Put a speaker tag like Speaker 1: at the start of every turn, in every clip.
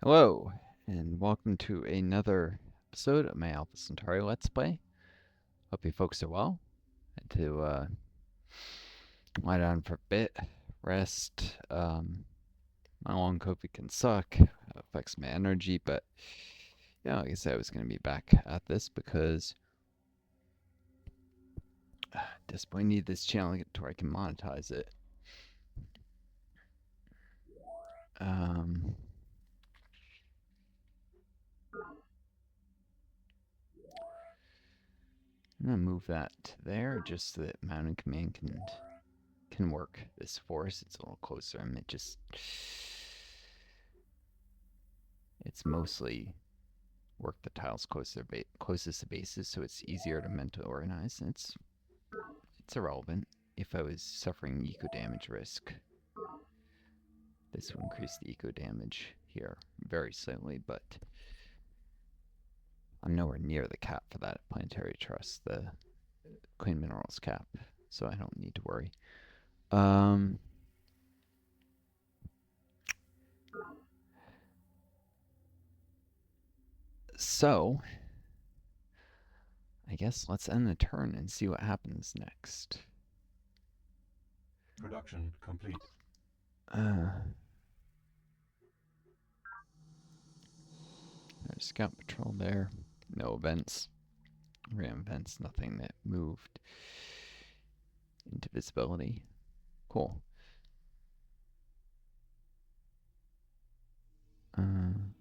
Speaker 1: Hello, and welcome to another episode of my Alpha Centauri Let's Play. Hope you folks are well. And to lie down for a bit, rest. My long COVID can suck, affects my energy, but yeah, like I said, I was going to be back at this because at this point I need this channel to get to where I can monetize it. I'm going to move that to there just so that mountain command can work. This forest, it's a little closer. I mean, it's mostly work the tiles closest to bases, so it's easier to mentally organize. And it's irrelevant if I was suffering eco damage risk. This will increase the eco damage here very slightly, but I'm nowhere near the cap for that planetary trust, the clean minerals cap, so I don't need to worry. So, I guess let's end the turn and see what happens next.
Speaker 2: Production complete.
Speaker 1: There's scout patrol there. No events. Random events, nothing that moved into visibility. Cool. And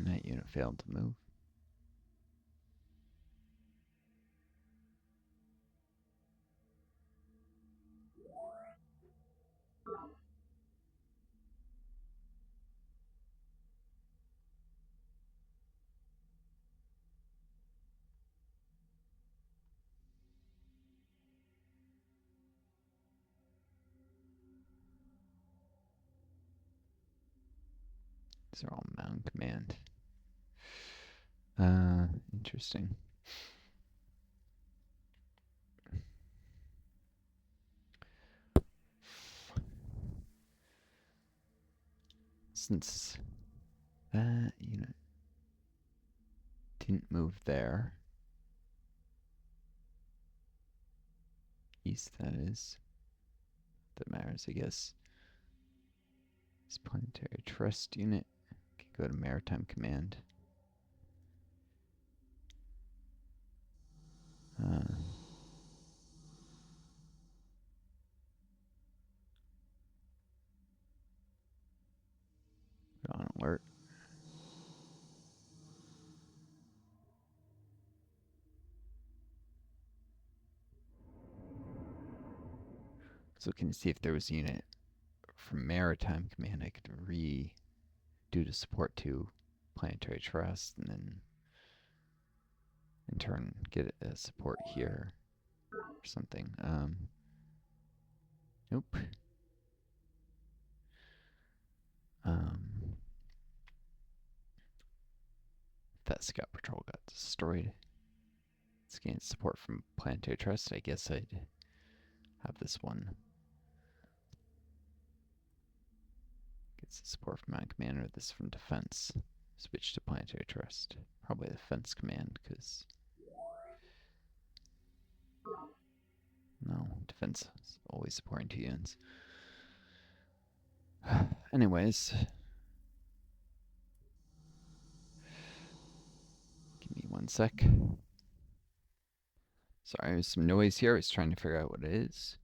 Speaker 1: that unit failed to move. These are all mountain command. Interesting. Since that unit didn't move there, east that is, that matters, I guess. This planetary trust unit can go to maritime command. On alert. So looking to see if there was a unit from maritime command I could redo to support to planetary trust, and then in turn get a support here or something. Nope. That scout patrol got destroyed. It's gained support from planetary trust. I guess I'd have this one. Gets support from my commander. This from defense. Switch to planetary trust. Probably defense command, because no, defense is always supporting 2 units. Anyways, give me 1 sec. Sorry, there's some noise here. I was trying to figure out what it is.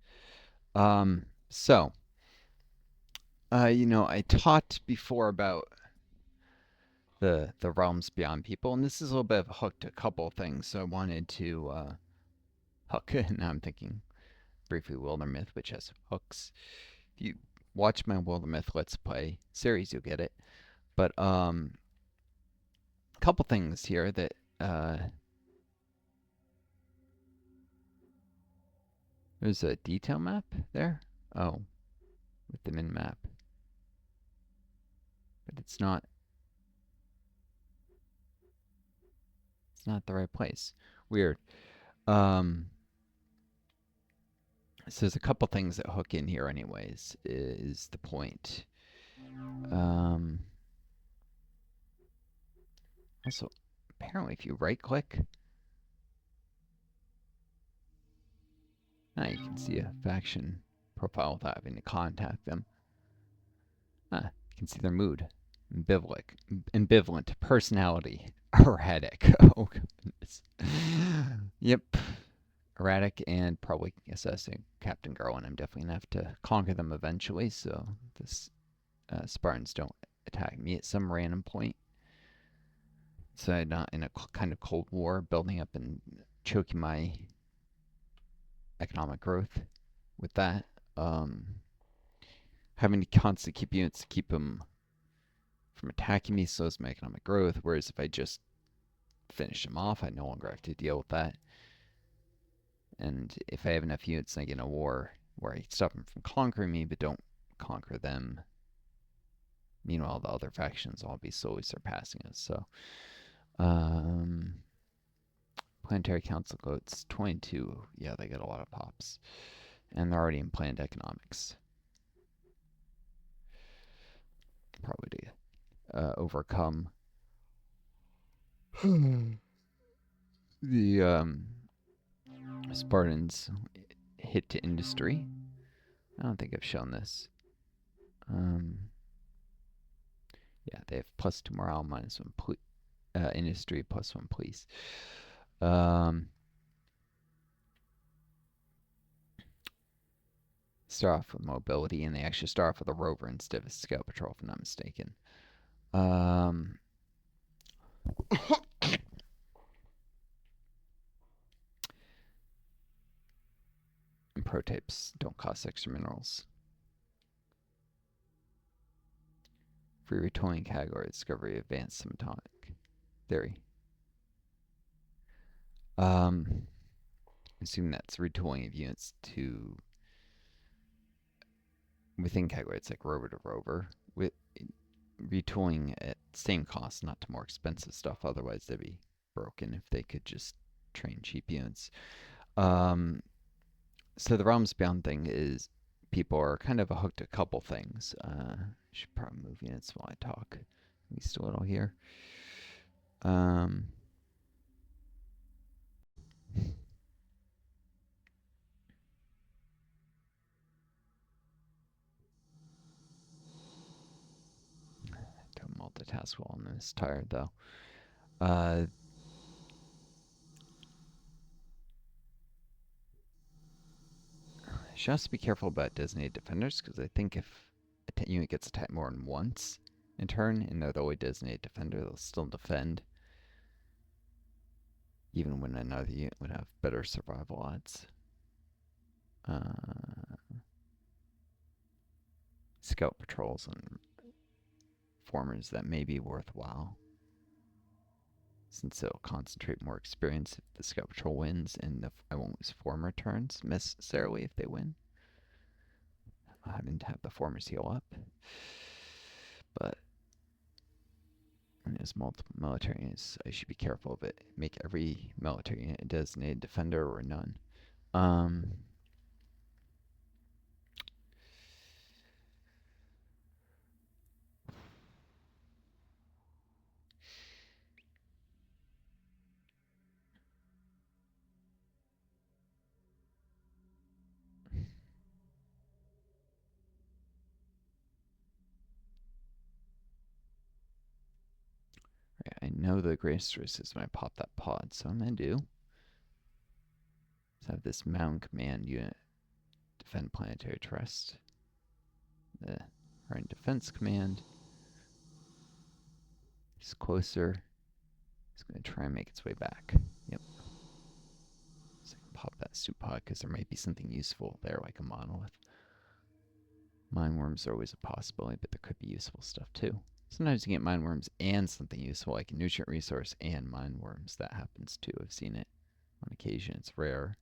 Speaker 1: You know, I taught before about the realms beyond people, and this is a little bit of a hook to a couple of things. So I wanted to hook. Now I'm thinking briefly Wildermyth, which has hooks. If you watch my Wildermyth Let's Play series, you'll get it. But a couple things here that there's a detail map there. Oh, with the min map, but it's not. not the right place. Weird. Um, so there's a couple things that hook in here anyways, is the point. Also, apparently if you right click, now you can see a faction profile without having to contact them. You can see their mood, ambivalent, personality, erratic. Oh goodness. Yep. Erratic and probably assessing Captain Garland. I'm definitely gonna have to conquer them eventually, so this Spartans don't attack me at some random point. So I'm not in a kind of Cold War building up and choking my economic growth with that. Having to constantly keep units to keep them from attacking me slows my economic growth, whereas if I just finish them off, I no longer have to deal with that. And if I have enough units and I get in a war where I stop them from conquering me but don't conquer them, meanwhile the other factions will all be slowly surpassing us. So Planetary Council goats 22. Yeah, they get a lot of pops. And they're already in planned economics. Probably to overcome the Spartans' hit to industry. I don't think I've shown this. Yeah, they have +2 morale, -1 industry, +1 police. Start off with mobility, and they actually start off with a rover instead of a scout patrol, if I'm not mistaken. And prototypes don't cost extra minerals. Free retooling category, discovery, advanced symptomatic theory. Assume that's retooling of units to within category. It's like rover to rover with retooling at same cost, not to more expensive stuff. Otherwise, they'd be broken if they could just train cheap units. So the realms bound thing is people are kind of hooked to a couple things. Should probably move units while I talk. At least a little here. Don't multitask while I'm this tired though. Should also be careful about designated defenders, because I think if a unit gets attacked more than once in turn and they're the only designated defender, they'll still defend, even when another unit would have better survival odds. Scout patrols and formers that may be worthwhile, since it'll concentrate more experience if the scout patrol wins, and I won't lose former turns necessarily if they win. Having to have the formers heal up. But when there's multiple military units, I should be careful of it. Make every military unit a designated defender or none. I know the greatest risk is when I pop that pod, so I'm going to do is have this mountain command unit defend planetary trust. The Hurricane defense command is closer. It's going to try and make its way back. Yep. So I can pop that soup pod because there might be something useful there, like a monolith. Mine worms are always a possibility, but there could be useful stuff too. Sometimes you get mine worms and something useful, like a nutrient resource and mine worms. That happens too. I've seen it on occasion. It's rare.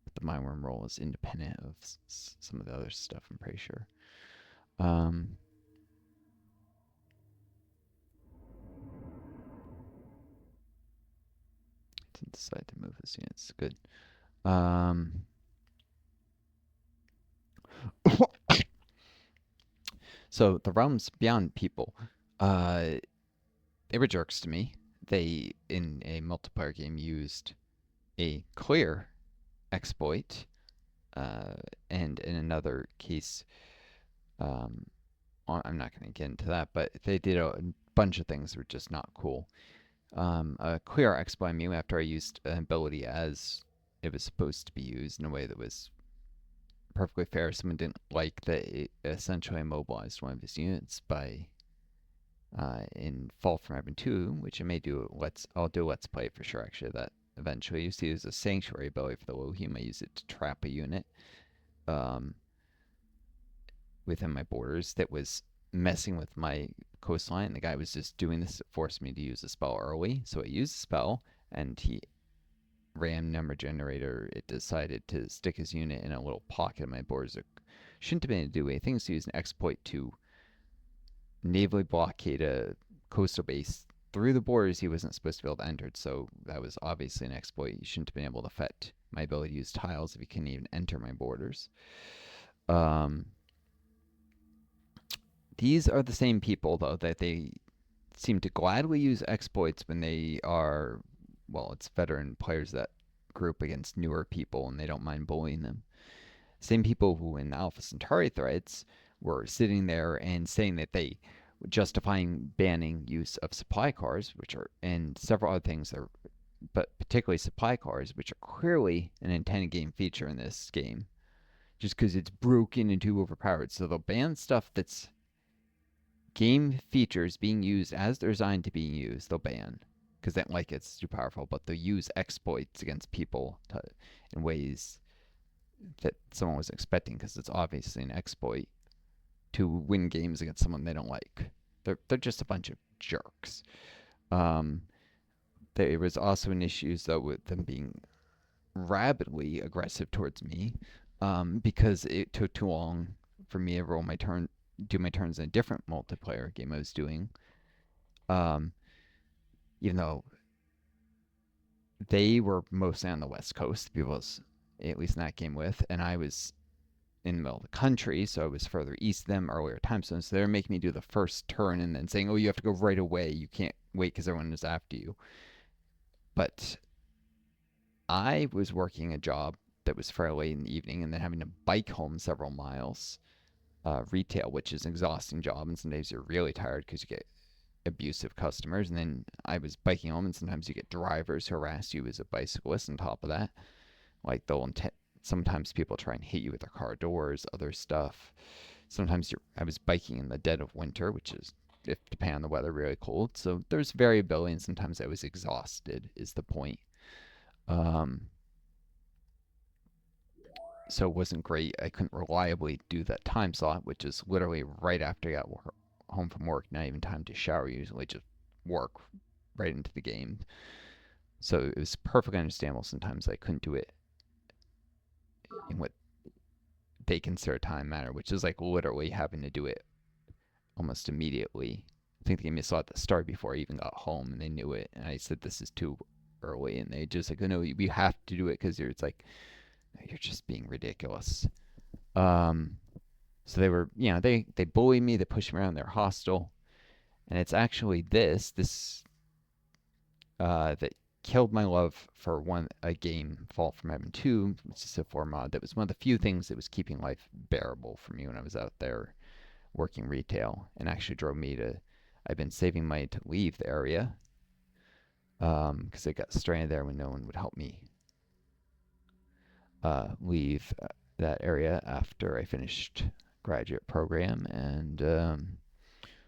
Speaker 1: But the mine worm roll is independent of some of the other stuff, I'm pretty sure. to decide to move this unit. It's good. Um, so the realms beyond people, uh, they were jerks to me. They, in a multiplayer game, used a clear exploit, uh, and in another case, um, I'm not going to get into that, but they did a bunch of things that were just not cool. A clear exploit me after I used an ability as it was supposed to be used in a way that was perfectly fair. Someone didn't like that it essentially immobilized one of his units by in Fall from Heaven 2, which I may do. I'll do a let's play for sure. Actually, that eventually you see there's a sanctuary ability for the Lohim. I use it to trap a unit um, within my borders that was messing with my coastline. The guy was just doing this to force me to use a spell early, so I used the spell, and he ran number generator. It decided to stick his unit in a little pocket of my borders. It shouldn't have been able to do anything, so he used an exploit to navally blockade a coastal base through the borders he wasn't supposed to be able to enter. So that was obviously an exploit. You shouldn't have been able to affect my ability to use tiles if you couldn't even enter my borders. Um, these are the same people, though, that they seem to gladly use exploits when they are, well, it's veteran players that group against newer people and they don't mind bullying them. Same people who in Alpha Centauri threads were sitting there and saying that they justifying banning use of supply cars, which are and several other things are, but particularly supply cars, which are clearly an intended game feature in this game, just because it's broken and too overpowered. So they'll ban stuff that's game features being used as they're designed to be used. They'll ban because they don't like it's too powerful, but they'll use exploits against people in ways that someone was expecting because it's obviously an exploit to win games against someone they don't like. They're just a bunch of jerks. Um, there was also an issue though with them being rabidly aggressive towards me because it took too long for me to do my turns in a different multiplayer game I was doing. Um, even though they were mostly on the West Coast, people was at least in that game with, and I was in the middle of the country, so I was further east of them, earlier time zones. So they're making me do the first turn and then saying, "Oh, you have to go right away. You can't wait because everyone is after you." But I was working a job that was fairly late in the evening and then having to bike home several miles, retail, which is an exhausting job, and some days you're really tired because you get abusive customers. And then I was biking home, and sometimes you get drivers who harass you as a bicyclist on top of that. Like sometimes people try and hit you with their car doors, other stuff. Sometimes I was biking in the dead of winter, which is, if depending on the weather, really cold. So there's variability, and sometimes I was exhausted. Is the point? Um, so it wasn't great. I couldn't reliably do that time slot, which is literally right after I got home from work. Not even time to shower. Usually just work right into the game. So it was perfectly understandable. Sometimes I couldn't do it in what they consider time matter, which is like literally having to do it almost immediately. I think they gave me a slot at the start before I even got home, and they knew it. And I said, "This is too early," and they just like, "Oh no, we have to do it because it's like you're just being ridiculous." Um, so they were, they bully me, they push me around, they're hostile, and it's actually this that killed my love for a game, Fall from Heaven 2, which is a 4 mod. That was one of the few things that was keeping life bearable for me when I was out there working retail, and actually drove me to. I've been saving money to leave the area because I got stranded there when no one would help me leave that area after I finished graduate program, and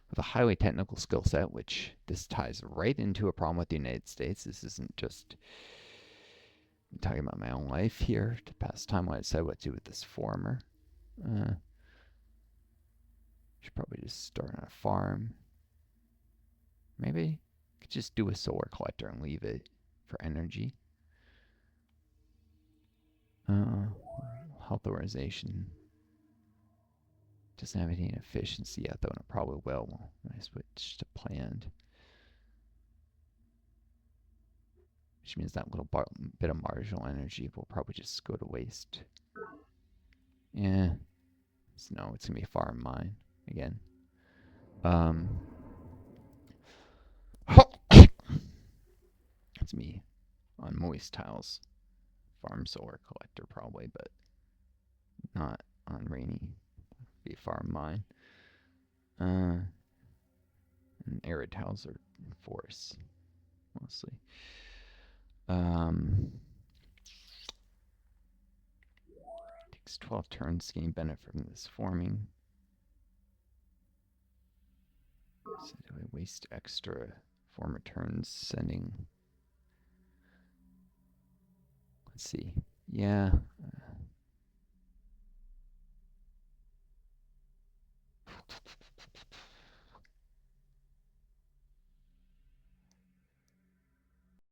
Speaker 1: with a highly technical skill set, which this ties right into a problem with the United States. This isn't just I'm talking about my own life here to pass time while I decide what to do with this farmer. Should probably just start on a farm. Maybe could just do a solar collector and leave it for energy. Health organization doesn't have any efficiency yet, though, and it probably will when I switch to planned. which means that little bit of marginal energy will probably just go to waste. Yeah. So no, it's going to be farm mine again. It's me on moist tiles. Farm solar collector probably, but not on rainy. Be farm mine. And arid tiles are forests mostly. Takes 12 turns to gain benefit from this forming. So do I waste extra 4 returns sending? Let's see. Yeah,